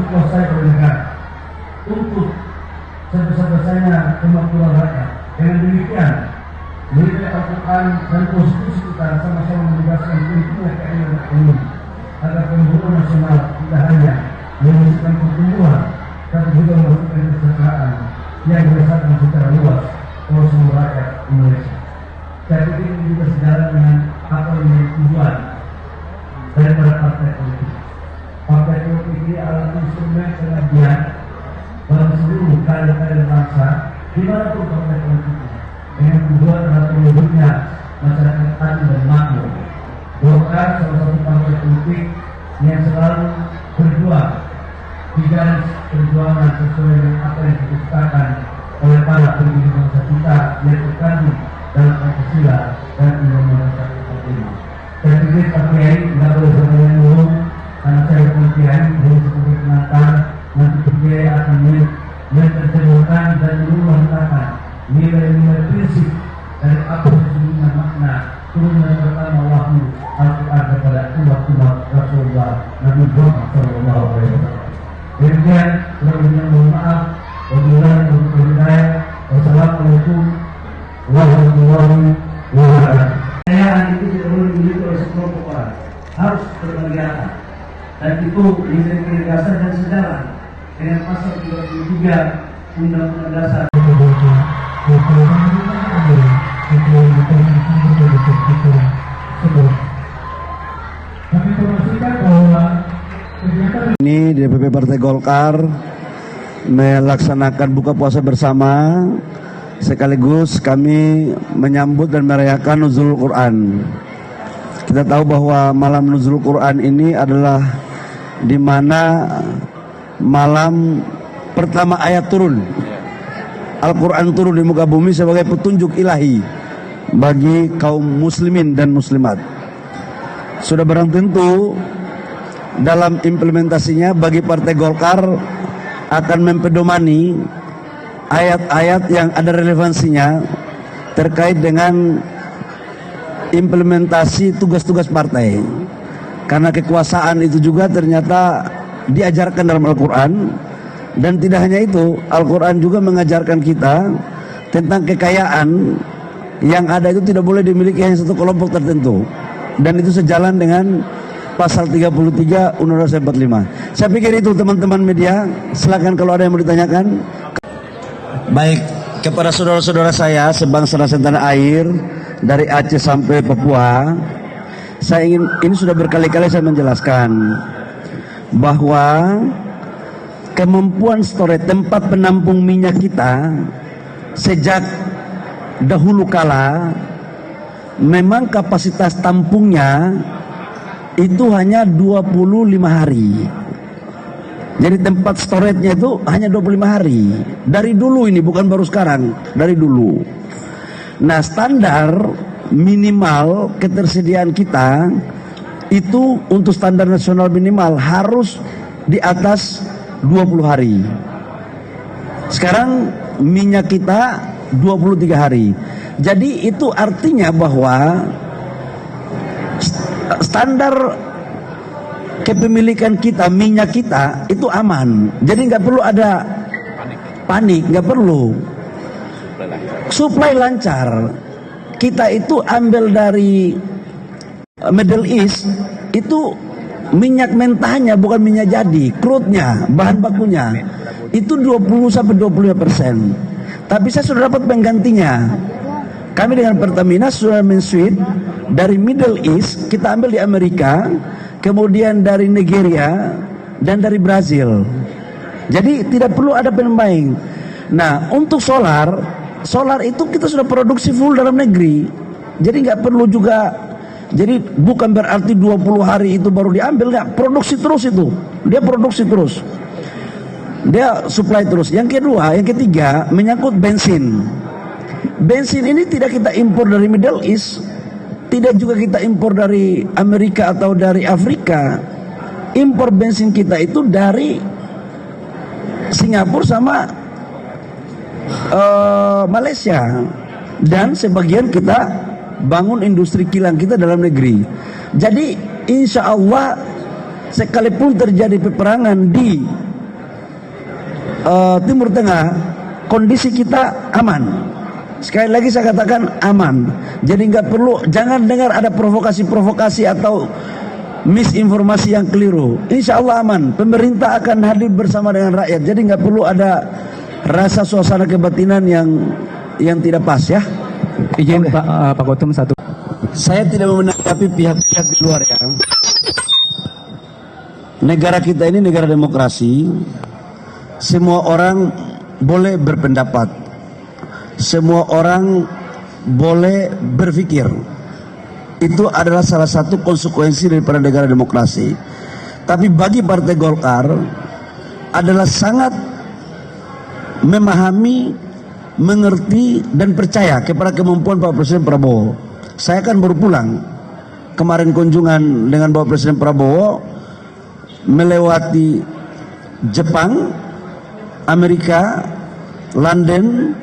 dikuasai oleh negara untuk sebesar-besarnya kemampuan rakyat. Dengan demikian, nilai Al-Quran dan konstitusi kita sama-sama menegaskan pentingnya keadilan ekonomi agar pembangunan nasional tidak hanya mewujudkan pertumbuhan, tapi juga mewujudkan kesejahteraan yang dirasakan secara luas oleh semua rakyat Indonesia. Saya pikir ini juga sejalan dengan apa yang menjadi tujuan daripada partai politik. Partai politik ini adalah instrumen pengabdian bagi seluruh kader-kader bangsa dimanapun partai politiknya, dengan tujuan adalah terwujudnya masyarakat adil dan makmur. Golkar salah satu partai politik yang selalu berjuang di garis perjuangan sesuai dengan apa yang diciptakan oleh para pendiri bangsa kita yang terkandung dalam Pancasila dan Undang-Undang 45. Saya pikir Pak Kiai nggak boleh bermain dulu, karena saya Pak Kiai dari sebagai pengantar nanti Pak Kiai akan menerjemahkan dan menuangkan nilai-nilai prinsip dari apa sesungguhnya makna turunnya pertama wahyu Al-Quran kepada umat-umat Rasulullah Nabi Muhammad SAW. Demikian, kurang-lebihnya mohon maaf. Wassalamualaikum warahmatullahi wabarakatuh. Kekayaan itu tidak boleh dimiliki oleh sekelompok orang, harus berkegiatan, dan itu menjadi dasar dan sejalan dengan pasal 33 Undang-Undang Dasar. Ini DPP Partai Golkar melaksanakan buka puasa bersama, sekaligus kami menyambut dan merayakan Nuzulul Quran. Kita tahu bahwa malam Nuzulul Quran ini adalah di mana malam pertama ayat turun. Al-Quran turun di muka bumi sebagai petunjuk ilahi bagi kaum muslimin dan muslimat. Sudah barang tentu dalam implementasinya bagi Partai Golkar akan mempedomani ayat-ayat yang ada relevansinya terkait dengan implementasi tugas-tugas partai. Karena kekuasaan itu juga ternyata diajarkan dalam Al-Quran. Dan tidak hanya itu, Al-Quran juga mengajarkan kita tentang kekayaan yang ada itu tidak boleh dimiliki hanya satu kelompok tertentu. Dan itu sejalan dengan pasal 33 Undang-Undang 45. Saya pikir itu teman-teman media, silakan kalau ada yang mau ditanyakan. Baik, kepada saudara-saudara saya sebangsa dan setanah air dari Aceh sampai Papua, saya ingin, ini sudah berkali-kali saya menjelaskan bahwa kemampuan storage tempat penampung minyak kita sejak dahulu kala memang kapasitas tampungnya itu hanya 25 hari. Jadi tempat storage-nya itu hanya 25 hari. Dari dulu ini, bukan baru sekarang, dari dulu. Nah, standar minimal ketersediaan kita itu untuk standar nasional minimal harus di atas 20 hari. Sekarang minyak kita 23 hari. Jadi itu artinya bahwa standar kepemilikan kita, minyak kita itu aman. Jadi nggak perlu ada panik, nggak perlu. Supply lancar. Kita itu ambil dari Middle East itu minyak mentahnya, bukan minyak jadi, crude-nya, bahan bakunya itu 20-25%. Tapi saya sudah dapat penggantinya. Kami dengan Pertamina sudah men-switch dari Middle East, kita ambil di Amerika, kemudian dari Nigeria dan dari Brazil. Jadi tidak perlu ada pemain. Nah, untuk solar itu kita sudah produksi full dalam negeri. Jadi nggak perlu juga. Jadi bukan berarti 20 hari itu baru diambil, nggak, produksi terus itu. Dia produksi terus. Dia supply terus. Yang kedua, yang ketiga menyangkut bensin. Bensin ini tidak kita impor dari Middle East, tidak juga kita impor dari Amerika atau dari Afrika. Impor bensin kita itu dari Singapura sama Malaysia. Dan sebagian kita bangun industri kilang kita dalam negeri. Jadi insya Allah sekalipun terjadi peperangan di Timur Tengah, kondisi kita aman. Sekali lagi saya katakan aman. Jadi nggak perlu, jangan dengar ada provokasi-provokasi atau misinformasi yang keliru. Insya Allah aman. Pemerintah akan hadir bersama dengan rakyat. Jadi nggak perlu ada rasa suasana kebatinan yang tidak pas ya. Izin Pak Gautam satu. Saya tidak menanggapi pihak-pihak di luar ya. Negara kita ini negara demokrasi. Semua orang boleh berpendapat. Semua orang boleh berpikir. Itu adalah salah satu konsekuensi daripada negara demokrasi. Tapi bagi Partai Golkar adalah sangat memahami, mengerti dan percaya kepada kemampuan Pak Presiden Prabowo. Saya kan baru pulang kemarin kunjungan dengan Bapak Presiden Prabowo melewati Jepang, Amerika, London,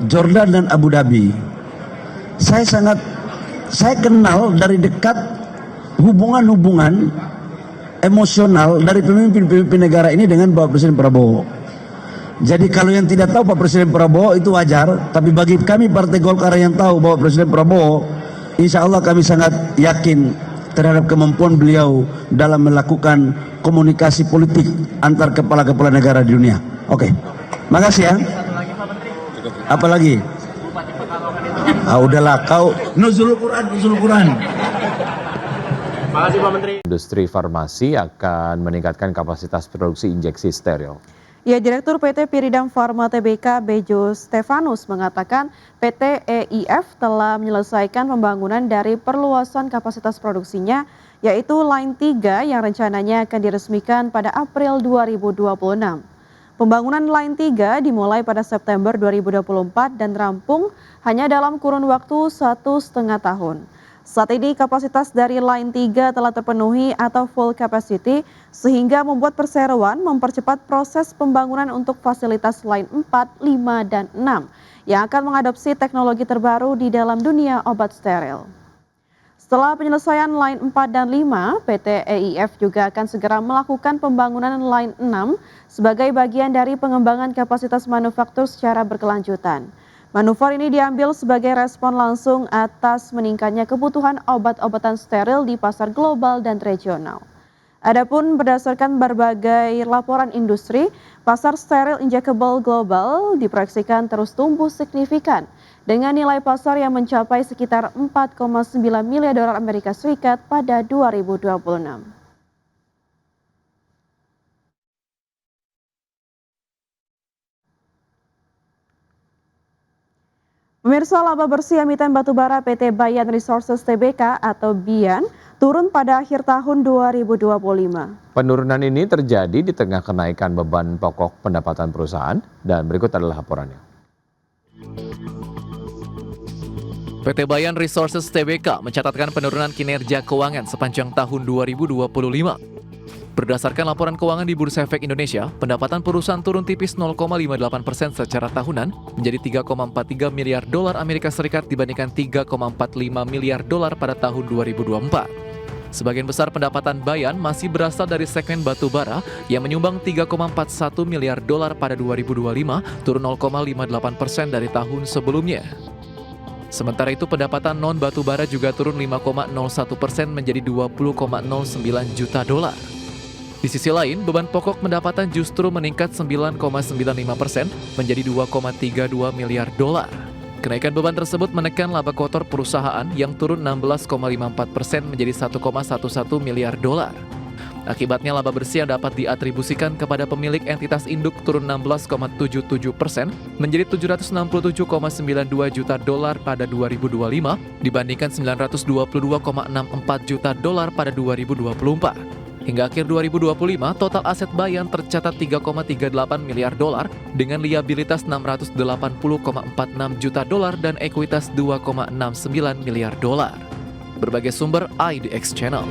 Jordan dan Abu Dhabi. Saya kenal dari dekat hubungan-hubungan emosional dari pemimpin-pemimpin negara ini dengan Bapak Presiden Prabowo. Jadi kalau yang tidak tahu Pak Presiden Prabowo itu wajar, tapi bagi kami Partai Golkar yang tahu Bapak Presiden Prabowo, insya Allah kami sangat yakin terhadap kemampuan beliau dalam melakukan komunikasi politik antar kepala-kepala negara di dunia. Oke, makasih ya. Apalagi? Udahlah kau nuzul Quran. Makasih Pak Menteri. Industri farmasi akan meningkatkan kapasitas produksi injeksi steril. Ya, Direktur PT Piridam Pharma Tbk Bejo Stefanus mengatakan PT EIF telah menyelesaikan pembangunan dari perluasan kapasitas produksinya, yaitu Line 3 yang rencananya akan diresmikan pada April 2026. Pembangunan Line 3 dimulai pada September 2024 dan rampung hanya dalam kurun waktu 1,5 tahun. Saat ini kapasitas dari Line 3 telah terpenuhi atau full capacity sehingga membuat perseroan mempercepat proses pembangunan untuk fasilitas Line 4, 5, dan 6 yang akan mengadopsi teknologi terbaru di dalam dunia obat steril. Setelah penyelesaian Line 4 dan 5, PT EIF juga akan segera melakukan pembangunan Line 6 sebagai bagian dari pengembangan kapasitas manufaktur secara berkelanjutan. Manuver ini diambil sebagai respon langsung atas meningkatnya kebutuhan obat-obatan steril di pasar global dan regional. Adapun berdasarkan berbagai laporan industri, pasar steril injectable global diproyeksikan terus tumbuh signifikan dengan nilai pasar yang mencapai sekitar 4,9 miliar dolar Amerika Serikat pada 2026. Pemirsa, laba bersih emiten batubara PT Bayan Resources Tbk atau BIAN turun pada akhir tahun 2025. Penurunan ini terjadi di tengah kenaikan beban pokok pendapatan perusahaan dan berikut adalah laporannya. PT Bayan Resources Tbk mencatatkan penurunan kinerja keuangan sepanjang tahun 2025. Berdasarkan laporan keuangan di Bursa Efek Indonesia, pendapatan perusahaan turun tipis 0,58% secara tahunan menjadi 3,43 miliar dolar Amerika Serikat dibandingkan 3,45 miliar dolar pada tahun 2024. Sebagian besar pendapatan Bayan masih berasal dari segmen batu bara yang menyumbang 3,41 miliar dolar pada 2025, turun 0,58% dari tahun sebelumnya. Sementara itu pendapatan non batu bara juga turun 5,01% menjadi 20,09 juta dolar. Di sisi lain, beban pokok pendapatan justru meningkat 9,95% menjadi 2,32 miliar dolar. Kenaikan beban tersebut menekan laba kotor perusahaan yang turun 16,54% menjadi 1,11 miliar dolar. Akibatnya laba bersih yang dapat diatribusikan kepada pemilik entitas induk turun 16,77% menjadi 767,92 juta dolar pada 2025 dibandingkan 922,64 juta dolar pada 2024. Hingga akhir 2025, total aset Bayan tercatat 3,38 miliar dolar dengan liabilitas 680,46 juta dolar dan ekuitas 2,69 miliar dolar. Berbagai sumber IDX Channel.